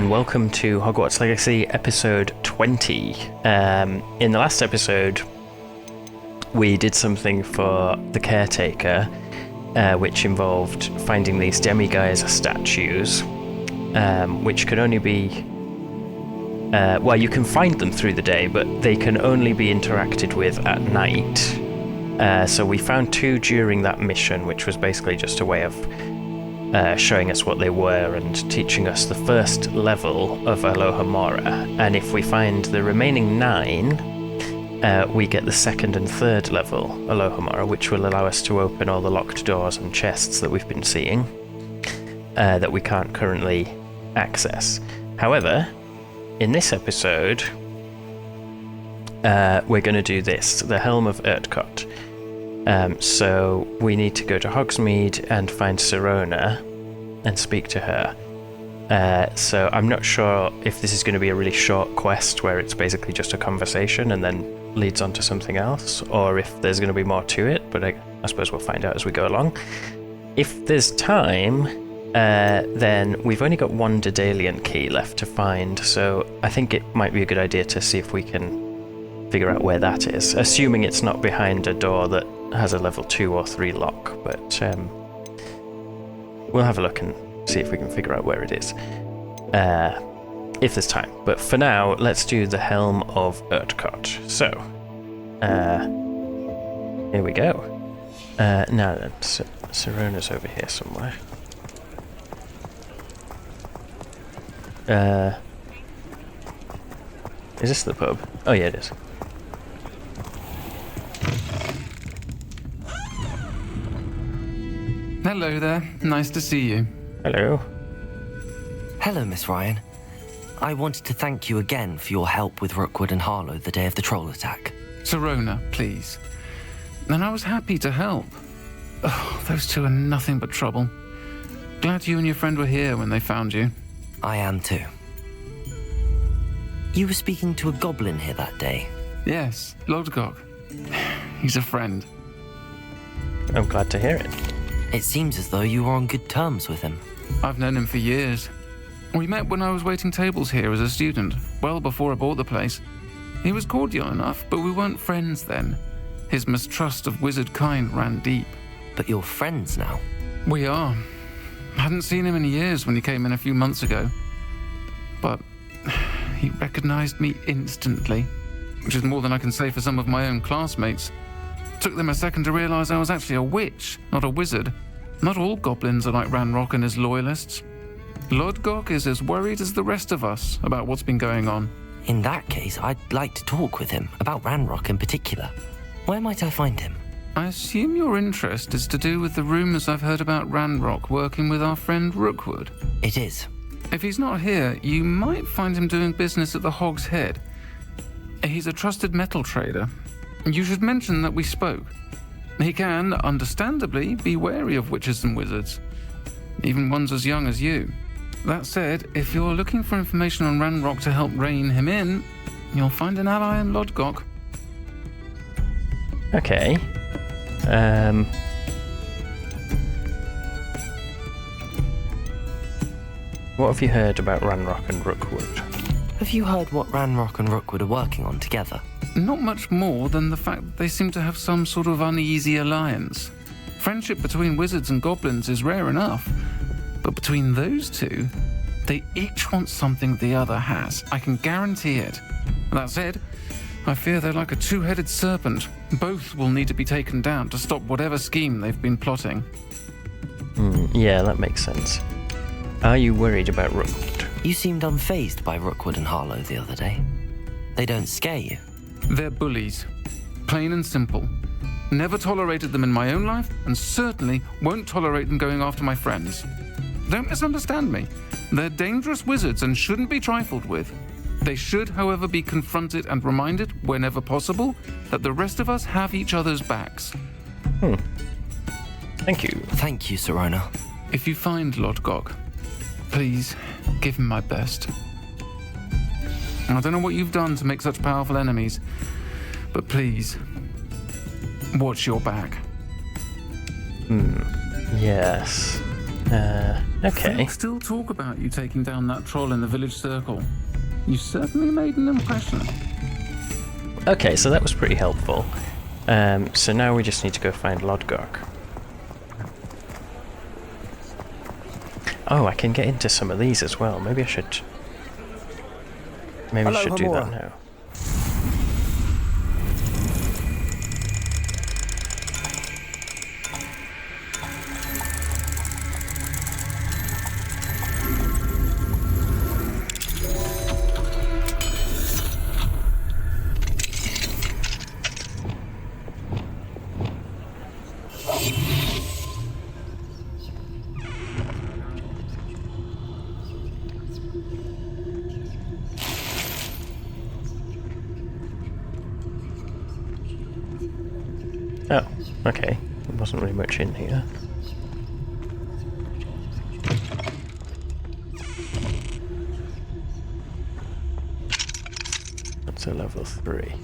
and welcome to Hogwarts Legacy episode 20. In the last episode, we did something for the caretaker, which involved finding these demi-guise statues, which can only be... you can find them through the day, but they can only be interacted with at night. So we found two during that mission, which was basically just a way of showing us what they were and teaching us the first level of Alohomora. And if we find the remaining 9, we get the second and third level Alohomora, which will allow us to open all the locked doors and chests that we've been seeing that we can't currently access. However, in this episode, we're going to do this, the Helm of Urtkot. So we need to go to Hogsmeade and find Sirona and speak to her. So I'm not sure if this is going to be a really short quest where it's basically just a conversation and then leads on to something else, or if there's going to be more to it, but I suppose we'll find out as we go along. If there's time, then we've only got one Daedalian key left to find, so I think it might be a good idea to see if we can figure out where that is, assuming it's not behind a door that has a level 2 or 3 lock, but we'll have a look and see if we can figure out where it is, if there's time. But for now, let's do the Helm of Urtkot. So, here we go. Now then, Sirona's over here somewhere. Is this the pub? Oh yeah, it is. Hello there. Nice to see you. Hello. Hello, Miss Ryan. I wanted to thank you again for your help with Rookwood and Harlow the day of the troll attack. Sirona, please. And I was happy to help. Oh, those two are nothing but trouble. Glad you and your friend were here when they found you. I am too. You were speaking to a goblin here that day. Yes, Urtkot. He's a friend. I'm glad to hear it. It seems as though you were on good terms with him. I've known him for years. We met when I was waiting tables here as a student, well before I bought the place. He was cordial enough, but we weren't friends then. His mistrust of wizard kind ran deep. But you're friends now? We are. Hadn't seen him in years when he came in a few months ago. But he recognized me instantly, which is more than I can say for some of my own classmates. Took them a second to realize I was actually a witch, not a wizard. Not all goblins are like Ranrock and his loyalists. Urtkot is as worried as the rest of us about what's been going on. In that case, I'd like to talk with him, about Ranrock in particular. Where might I find him? I assume your interest is to do with the rumors I've heard about Ranrock working with our friend Rookwood. It is. If he's not here, you might find him doing business at the Hog's Head. He's a trusted metal trader. You should mention that we spoke. He can, understandably, be wary of witches and wizards, even ones as young as you. That said, if you're looking for information on Ranrock to help rein him in, you'll find an ally in Urtkot. Okay. What have you heard about Ranrock and Rookwood? Have you heard what Ranrock and Rookwood are working on together? Not much more than the fact that they seem to have some sort of uneasy alliance. Friendship between wizards and goblins is rare enough, but between those two, they each want something the other has. I can guarantee it. That said, I fear they're like a two-headed serpent. Both will need to be taken down to stop whatever scheme they've been plotting. Yeah, that makes sense. Are you worried about Rookwood? You seemed unfazed by Rookwood and Harlow the other day. They don't scare you. They're bullies. Plain and simple. Never tolerated them in my own life, and certainly won't tolerate them going after my friends. Don't misunderstand me. They're dangerous wizards and shouldn't be trifled with. They should, however, be confronted and reminded, whenever possible, that the rest of us have each other's backs. Thank you. Thank you, Sirona. If you find Urtkot, please give him my best. I don't know what you've done to make such powerful enemies, but please, watch your back. Yes. Okay. Folk still talk about you taking down that troll in the village circle. You certainly made an impression. Okay, so that was pretty helpful. So now we just need to go find Lodgok. Oh, I can get into some of these as well. Maybe I should... Maybe I should do that now. Oh, okay. There wasn't really much in here. That's a level 3.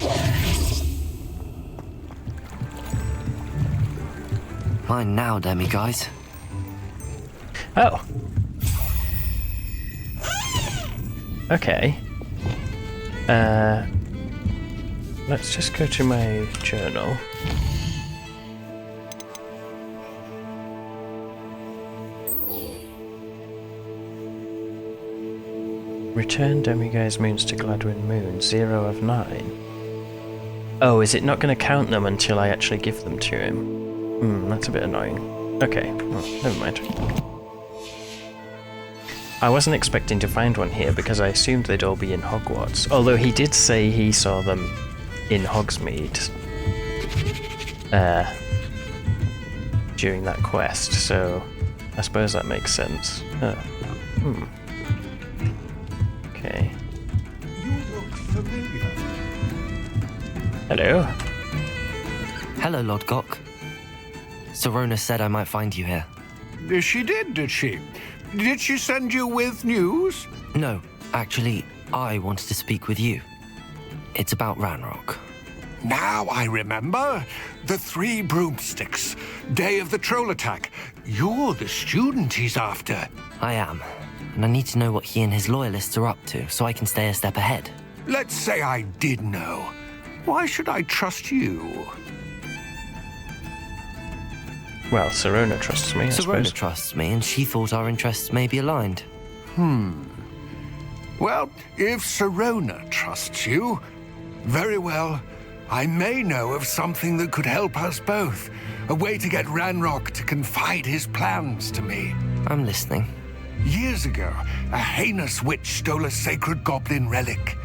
Mine now, guys. Oh! Okay. Let's just go to my journal. Return Demiguise moons to Gladwin Moon, 0 of 9. Oh, is it not going to count them until I actually give them to him? That's a bit annoying. Okay, well, never mind. I wasn't expecting to find one here because I assumed they'd all be in Hogwarts. Although he did say he saw them in Hogsmeade during that quest, so I suppose that makes sense. Okay. You look familiar. Hello. Hello, Lodgok. Serona said I might find you here. She did she? Did she send you with news? No, actually, I wanted to speak with you. It's about Ranrock. Now I remember. The 3 broomsticks. Day of the troll attack. You're the student he's after. I am, and I need to know what he and his loyalists are up to so I can stay a step ahead. Let's say I did know. Why should I trust you? Well, Serona trusts me, I Serona suppose. trusts me, and she thought our interests may be aligned. Well, if Serona trusts you, very well. I may know of something that could help us both. A way to get Ranrock to confide his plans to me. I'm listening. Years ago, a heinous witch stole a sacred goblin relic.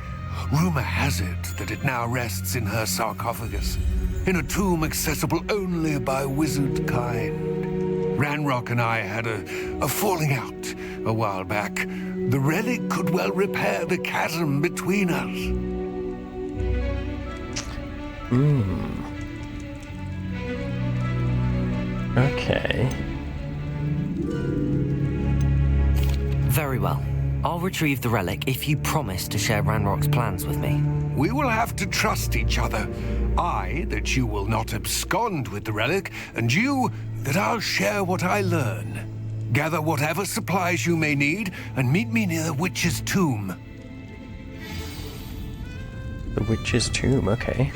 Rumor has it that it now rests in her sarcophagus, in a tomb accessible only by wizard kind. Ranrock and I had a falling out a while back. The relic could well repair the chasm between us. Okay. Very well. I'll retrieve the relic if you promise to share Ranrock's plans with me. We will have to trust each other. I, that you will not abscond with the relic, and you, that I'll share what I learn. Gather whatever supplies you may need, and meet me near the witch's tomb. The witch's tomb, okay.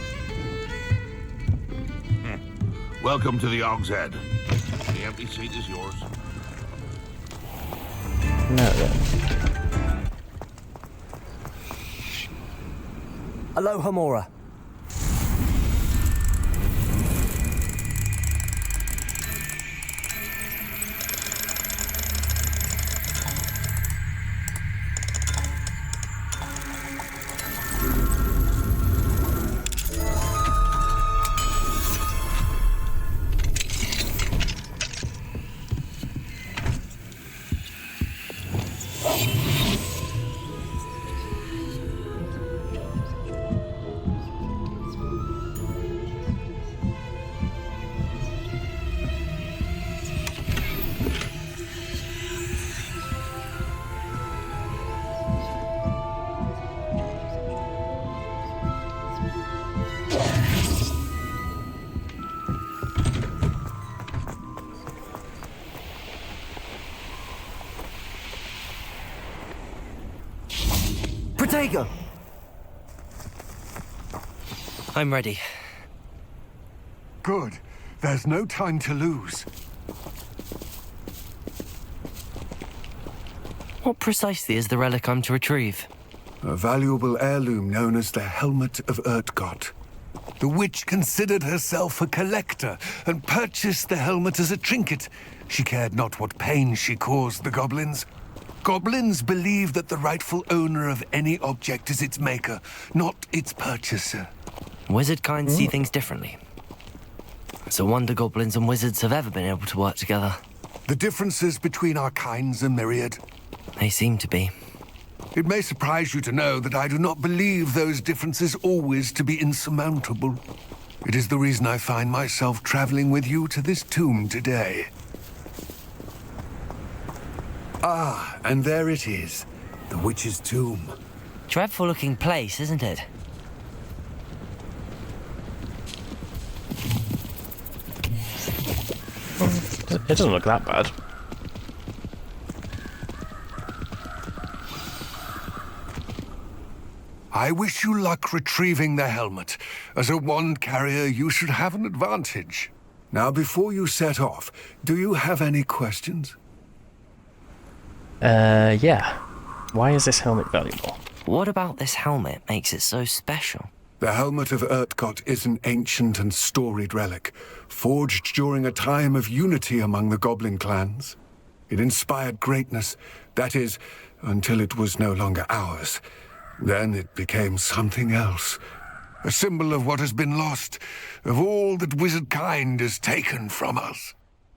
Welcome to the Og's Head. The empty seat is yours. Now then. Aloha Mora. Ortega! I'm ready. Good. There's no time to lose. What precisely is the relic I'm to retrieve? A valuable heirloom known as the Helmet of Urtkot. The witch considered herself a collector and purchased the helmet as a trinket. She cared not what pain she caused the goblins. Goblins believe that the rightful owner of any object is its maker, not its purchaser. Wizard kind see things differently. It's a wonder goblins and wizards have ever been able to work together. The differences between our kinds are myriad. They seem to be. It may surprise you to know that I do not believe those differences always to be insurmountable. It is the reason I find myself traveling with you to this tomb today. Ah, and there it is, the witch's tomb. Dreadful looking place, isn't it? It doesn't look that bad. I wish you luck retrieving the helmet. As a wand carrier, you should have an advantage. Now, before you set off, do you have any questions? Yeah. Why is this helmet valuable? What about this helmet makes it so special? The Helmet of Urtkot is an ancient and storied relic, forged during a time of unity among the goblin clans. It inspired greatness, that is, until it was no longer ours. Then it became something else. A symbol of what has been lost, of all that wizard kind has taken from us.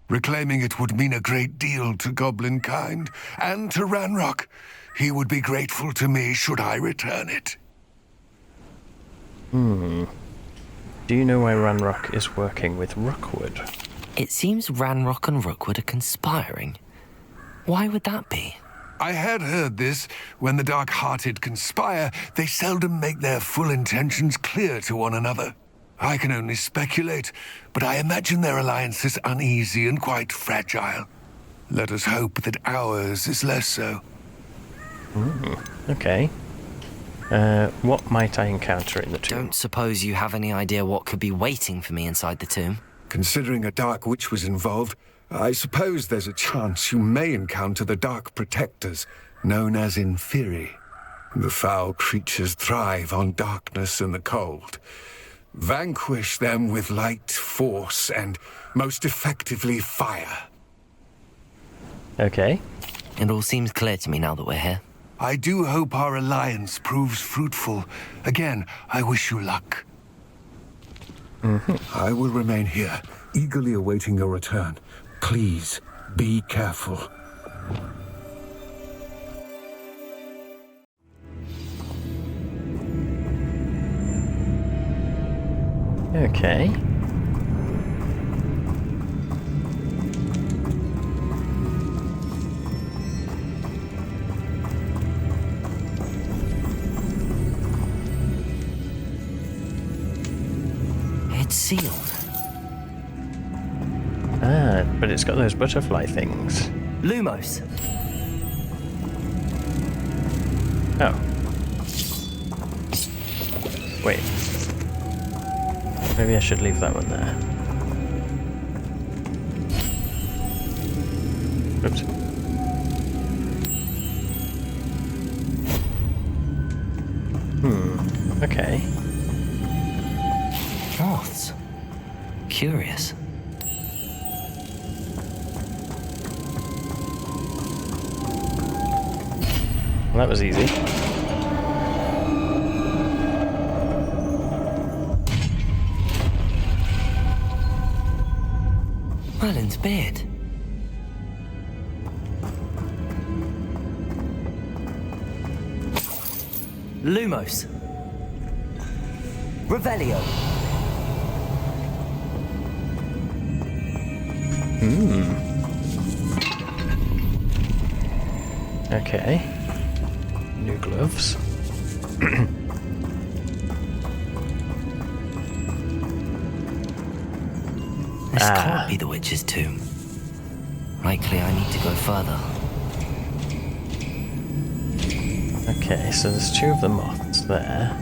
Reclaiming it would mean a great deal to goblin kind, and to Ranrock. He would be grateful to me should I return it. Do you know why Ranrock is working with Rookwood? It seems Ranrock and Rookwood are conspiring. Why would that be? I had heard this. When the dark-hearted conspire, they seldom make their full intentions clear to one another. I can only speculate, but I imagine their alliance is uneasy and quite fragile. Let us hope that ours is less so. Okay. What might I encounter in the tomb? Don't suppose you have any idea what could be waiting for me inside the tomb? Considering a dark witch was involved, I suppose there's a chance you may encounter the Dark Protectors, known as Inferi. The foul creatures thrive on darkness and the cold. Vanquish them with light, force, and most effectively fire. Okay. It all seems clear to me now that we're here. I do hope our alliance proves fruitful. Again, I wish you luck. I will remain here, eagerly awaiting your return. Please, be careful. Okay. It's sealed. Ah, but it's got those butterfly things. Lumos. Oh. Wait. Maybe I should leave that one there. Oops. Okay. Moths. Curious. Well, that was easy. Merlin's beard. Lumos. Revelio. Okay. New gloves. This can't be the witch's tomb. Likely I need to go further. Okay, so there's 2 of the moths there.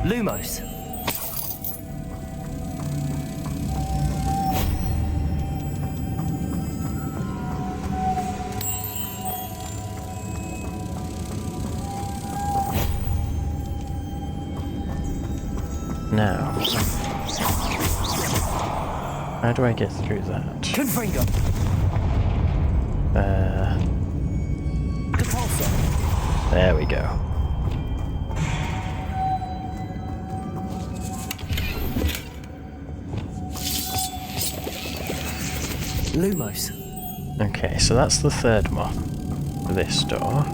Lumos. Now, how do I get through that? Confringo. Depulso. There we go. Lumos. Okay, so that's the 3rd moth for this door.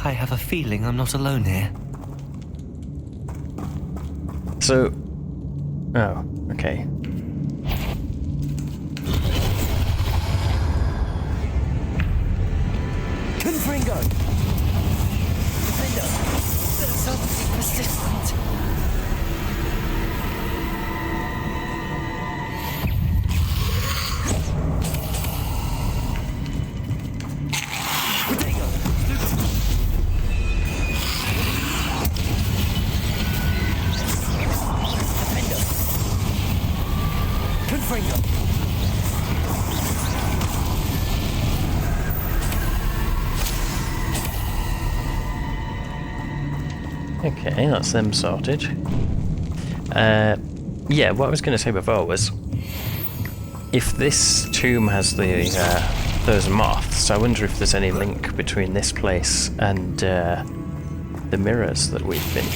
I have a feeling I'm not alone here. So... Oh, okay. Confringo. Defender. They're suddenly persistent. Okay, that's them sorted. Yeah, what I was going to say before was, if this tomb has the those moths, I wonder if there's any link between this place and the mirrors that we've been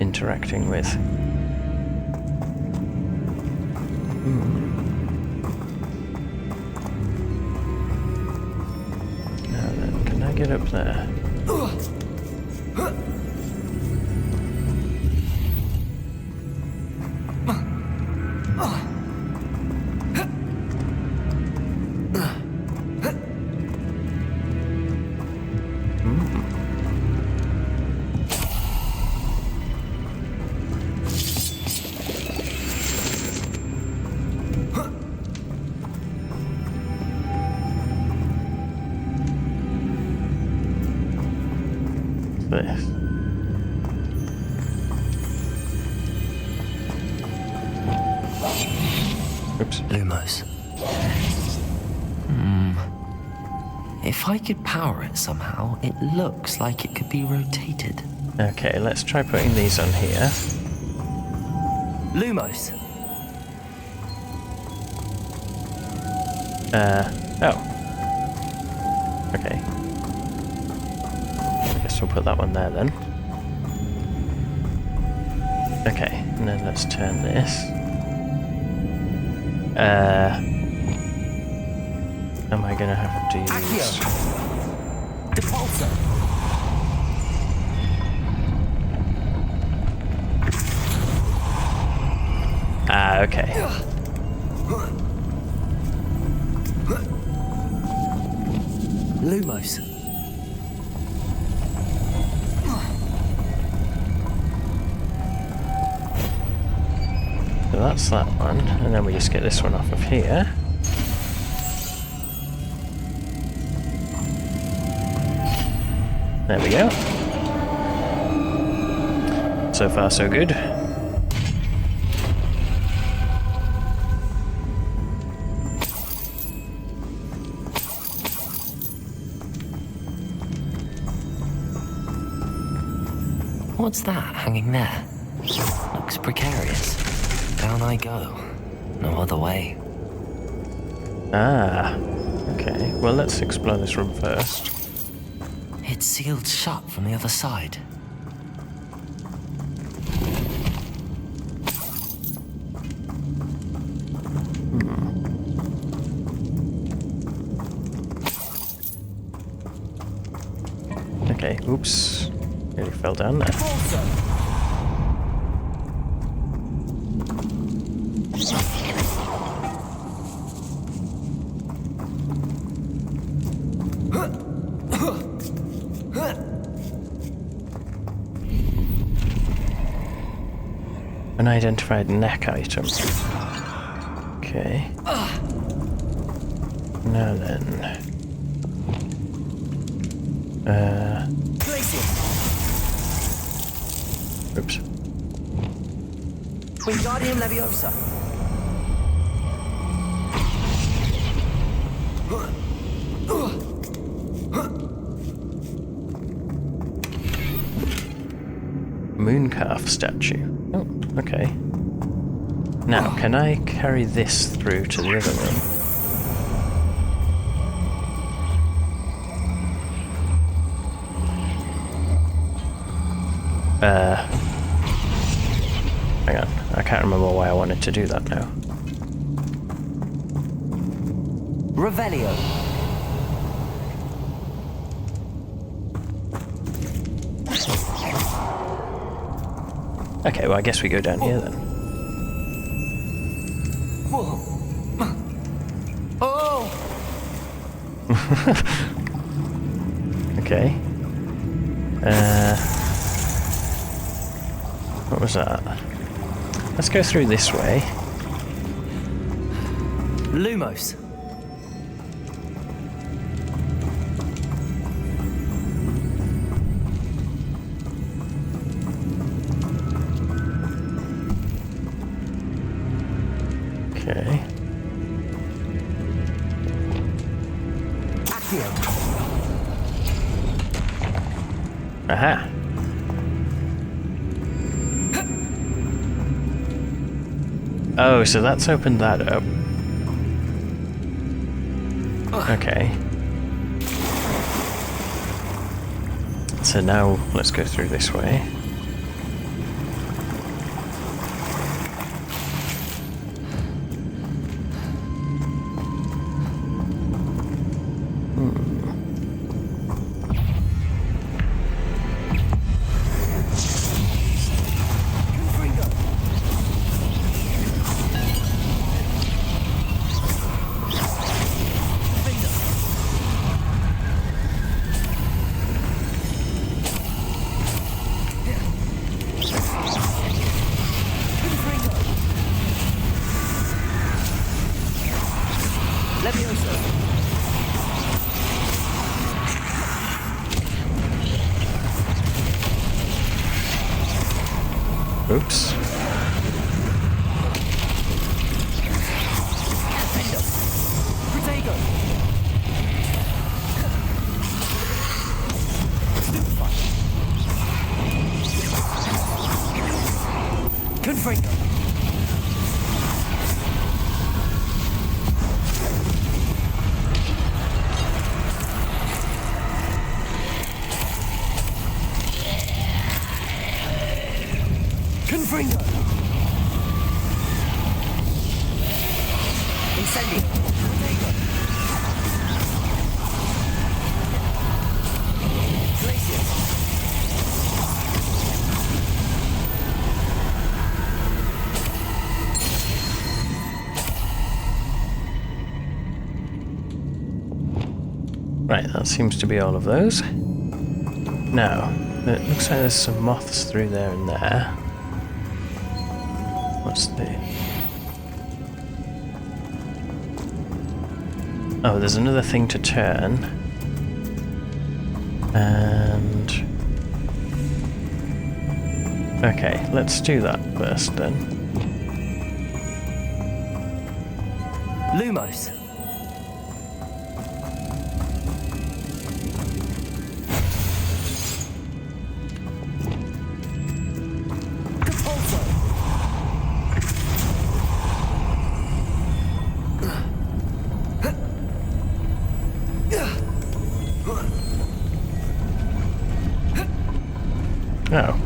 interacting with. Now then, can I get up there? This. Oops. Lumos. If I could power it somehow, it looks like it could be rotated. Okay, let's try putting these on here. Lumos. Oh. Okay. I guess we'll put that one there then. Okay, and then let's turn this. Am I gonna have to use... Depulso. Ah, okay. Lumos. So that's that one, and then we just get this one off of here. There we go. So far, so good. What's that hanging there? Looks precarious. Down I go. No other way. Ah, okay. Well, let's explore this room first. It's sealed shut from the other side. Okay, oops. Nearly fell down there. Unidentified neck item. Okay. Now then. Oops. Wingardium Leviosa. Mooncalf statue. Oh, okay. Now, can I carry this through to the other room? Hang on. I can't remember why I wanted to do that now. Revelio. Okay, well, I guess we go down here then. Oh! Okay. What was that? Let's go through this way. Lumos. Okay. Accio. Aha. Oh, so that's opened that up. Okay. So now let's go through this way. Oops. Confringo. Incendio. Right, that seems to be all of those. Now, it looks like there's some moths through there and there. What's the... Oh, there's another thing to turn. And... Okay, let's do that first then. Lumos. Oh.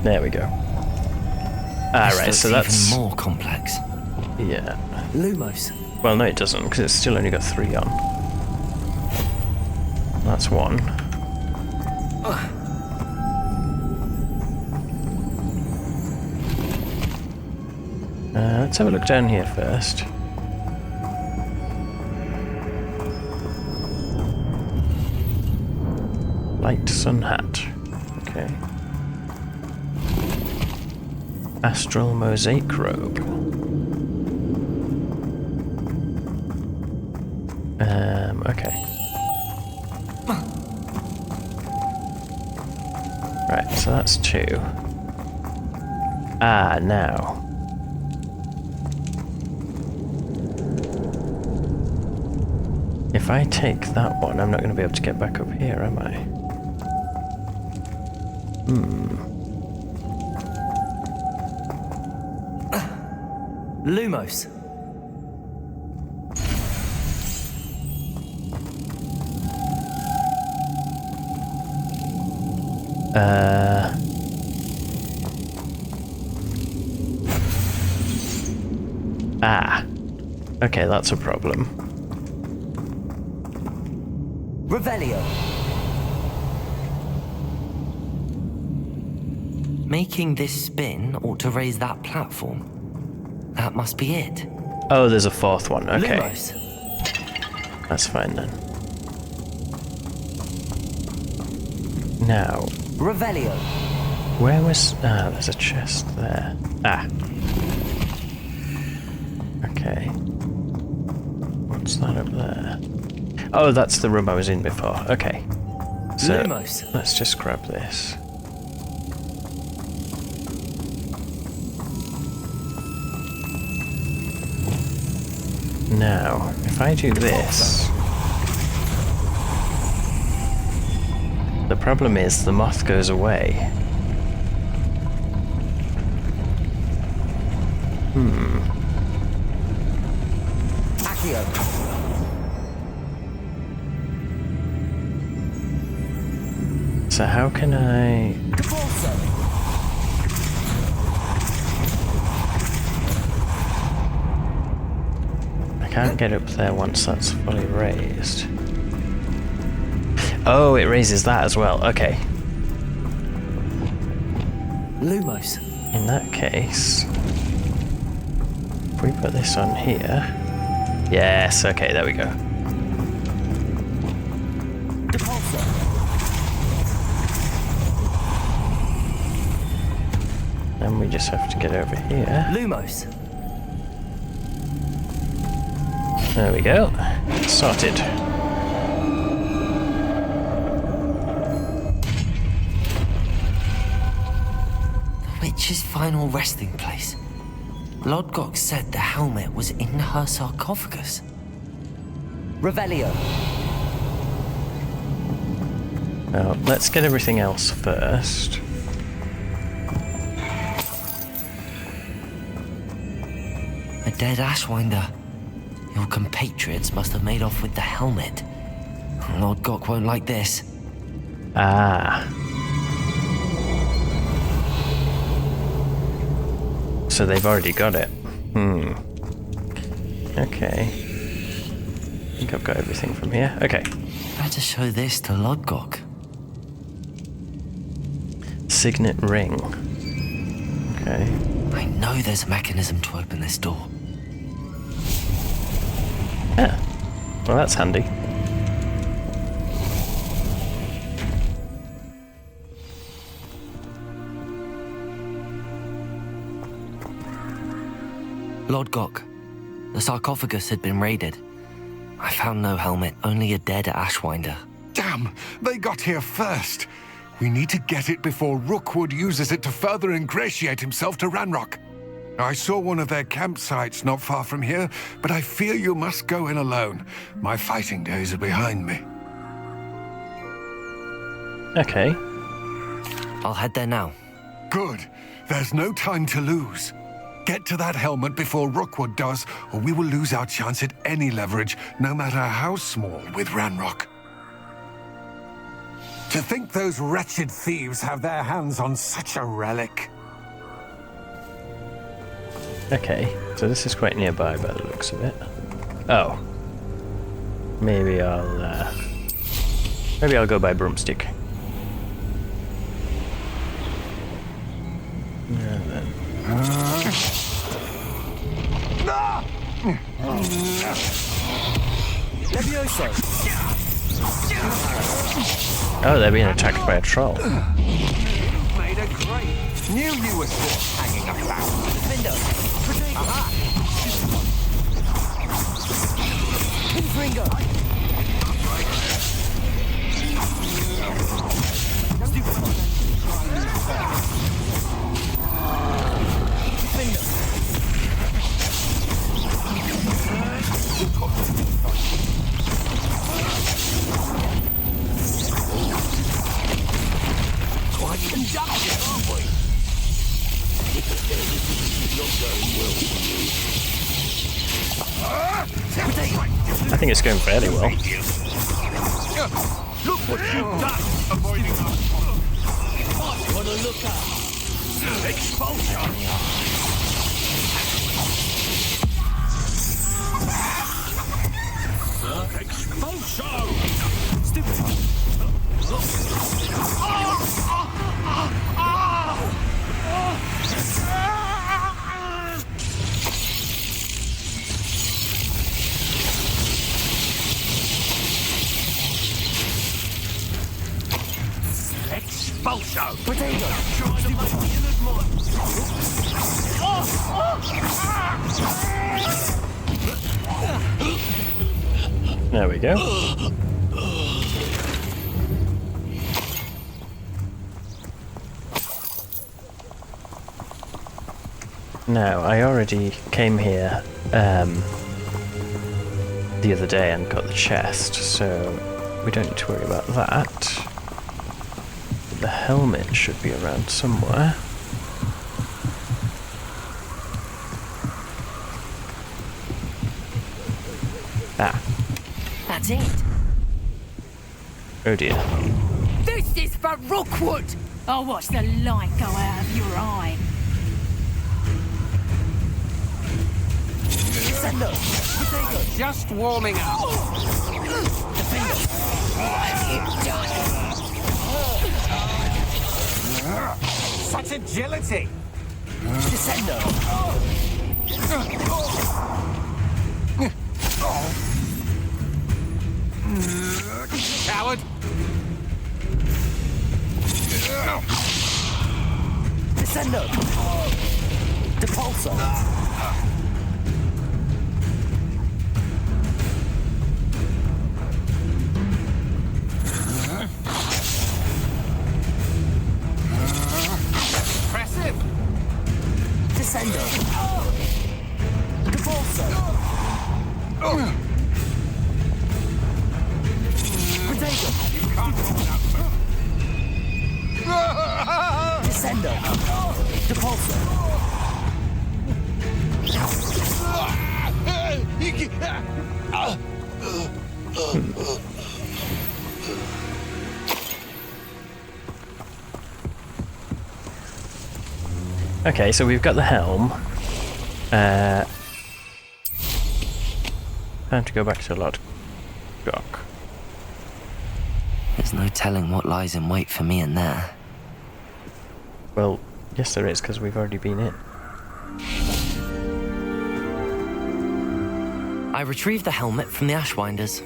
There we go. Alright, so that's... even more complex. Yeah. Lumos. Well, no it doesn't, because it's still only got 3 on. That's 1. Let's have a look down here first. Light sun hat. Okay. Astral mosaic robe. Okay. Right, so that's 2. Now. If I take that one, I'm not going to be able to get back up here, am I? Lumos. Okay, that's a problem. Revelio. Making this spin ought to raise that platform. That must be it. Oh, there's a 4th one. Okay. Lumos. That's fine then. Now, Revelio. where was... there's a chest there. Okay. What's that up there? Oh, that's the room I was in before. Okay. So, Lumos. let's just grab this. Now, if I do this... The problem is the moth goes away. Accio. So how can I... I can't get up there once that's fully raised. Oh, it raises that as well. Okay. Lumos. In that case, if we put this on here... Yes, okay, there we go. And we just have to get over here. Lumos. There we go. Sorted. Witch's final resting place. Lodgok said the helmet was in her sarcophagus. Revelio. Well, let's get everything else first. A dead Ashwinder. Your compatriots must have made off with the helmet. Lodgok won't like this. So they've already got it. Okay. I think I've got everything from here. Okay. Better show this to Lodgok. Signet ring. Okay. I know there's a mechanism to open this door. Yeah. Well, that's handy. Lodgok, the sarcophagus had been raided. I found no helmet, only a dead Ashwinder. Damn, they got here first. We need to get it before Rookwood uses it to further ingratiate himself to Ranrock. I saw one of their campsites not far from here, but I fear you must go in alone. My fighting days are behind me. Okay. I'll head there now. Good. There's no time to lose. Get to that helmet before Rookwood does, or we will lose our chance at any leverage, no matter how small, with Ranrock. To think those wretched thieves have their hands on such a relic. Okay, so this is quite nearby by the looks of it. Oh. Maybe I'll go by broomstick. And then... Levioso. Oh, they're being attacked by a troll. Made a great. Knew you were still hanging about. Defender. Protego. Aha. Pinfringer. Quite conducted, aren't we? Not going well for you. I think it's going fairly well. Look what you've done, avoiding us. On a lookout. Expulsion. Expulsion. Stupid. Expulsion. Protego. There we go. Now, I already came here the other day and got the chest, so we don't need to worry about that. The helmet should be around somewhere. Ah, That's it. oh dear. This is for Rookwood! I'll watch the light go out of your eye. Defender. Protego. Just warming up. Defender. Such agility. Descender. Coward. Descender. Depulsor. Impressive. Descender. Depulsor. Protego. Descender. Depulsor. Okay, so we've got the helm. Time to go back to Lord Gock. There's no telling what lies in wait for me in there. Well, yes there is, because we've already been in. I retrieved the helmet from the Ashwinders.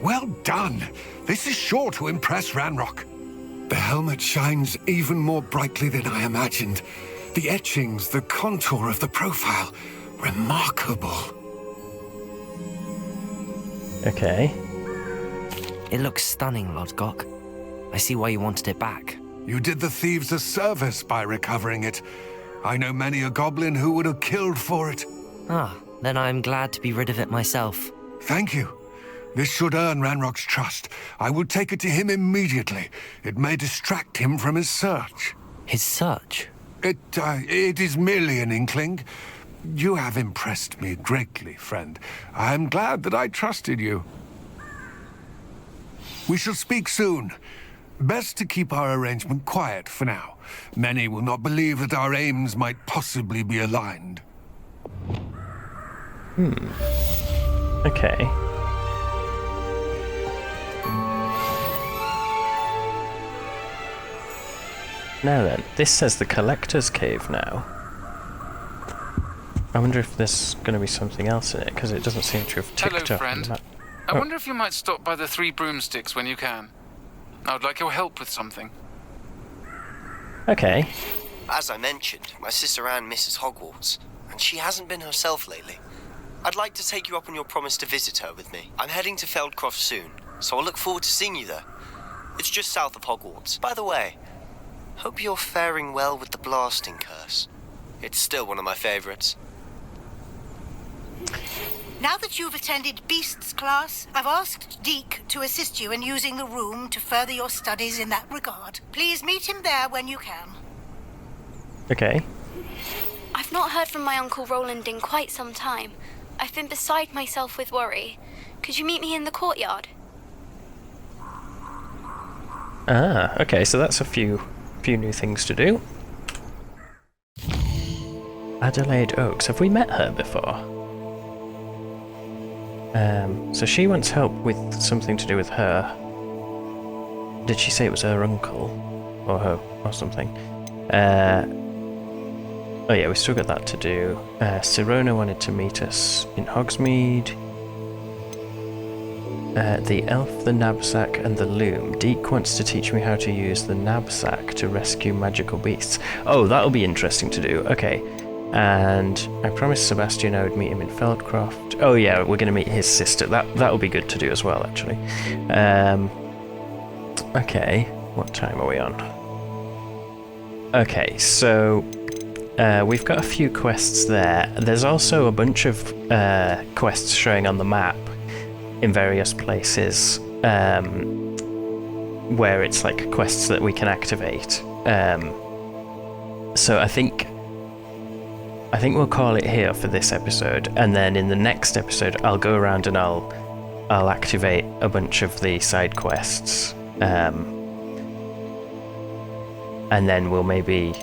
Well done. This is sure to impress Ranrock. The helmet shines even more brightly than I imagined. The etchings, the contour of the profile. Remarkable. Okay. It looks stunning, Lord Gock. I see why you wanted it back. You did the thieves a service by recovering it. I know many a goblin who would have killed for it. Ah, then I'm glad to be rid of it myself. Thank you. This should earn Ranrock's trust. I will take it to him immediately. It may distract him from his search. His search? It is merely an inkling. You have impressed me greatly, friend. I am glad that I trusted you. We shall speak soon. Best to keep our arrangement quiet for now. Many will not believe that our aims might possibly be aligned. Okay. Now then, this says the Collector's Cave now. I wonder if there's going to be something else in it, because it doesn't seem to have ticked Hello, up. On friend. the map. I wonder if you might stop by the Three Broomsticks when you can. I would like your help with something. Okay. As I mentioned, my sister Anne misses Hogwarts, and she hasn't been herself lately. I'd like to take you up on your promise to visit her with me. I'm heading to Feldcroft soon, so I'll look forward to seeing you there. It's just south of Hogwarts. By the way, hope you're faring well with the blasting curse. It's still one of my favorites. Now that you've attended Beasts class, I've asked Deke to assist you in using the room to further your studies in that regard. Please meet him there when you can. Okay. I've not heard from my Uncle Roland in quite some time. I've been beside myself with worry. Could you meet me in the courtyard? Ah, okay, so that's a few new things to do. Adelaide Oaks. Have we met her before? So she wants help with something to do with her. Did she say it was her uncle? Or something? Oh yeah, we still got that to do. Sirona wanted to meet us in Hogsmeade. The elf, the knapsack, and the loom. Deke wants to teach me how to use the knapsack to rescue magical beasts. Oh, that'll be interesting to do. Okay. And I promised Sebastian I would meet him in Feldcroft. Oh yeah, we're going to meet his sister. That'll be good to do as well, actually. Okay, what time are we on? Okay, so we've got a few quests there. There's also a bunch of quests showing on the map in various places where it's like quests that we can activate. So I think we'll call it here for this episode, and then in the next episode I'll go around and I'll activate a bunch of the side quests, and then we'll maybe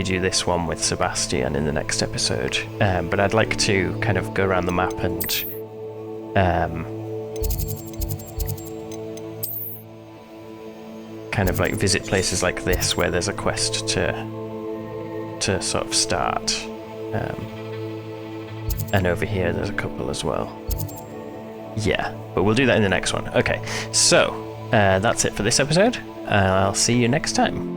do this one with Sebastian in the next episode. But I'd like to kind of go around the map and kind of like visit places like this where there's a quest to sort of start. And over here there's a couple as well. Yeah, but we'll do that in the next one. Okay, so that's it for this episode. I'll see you next time.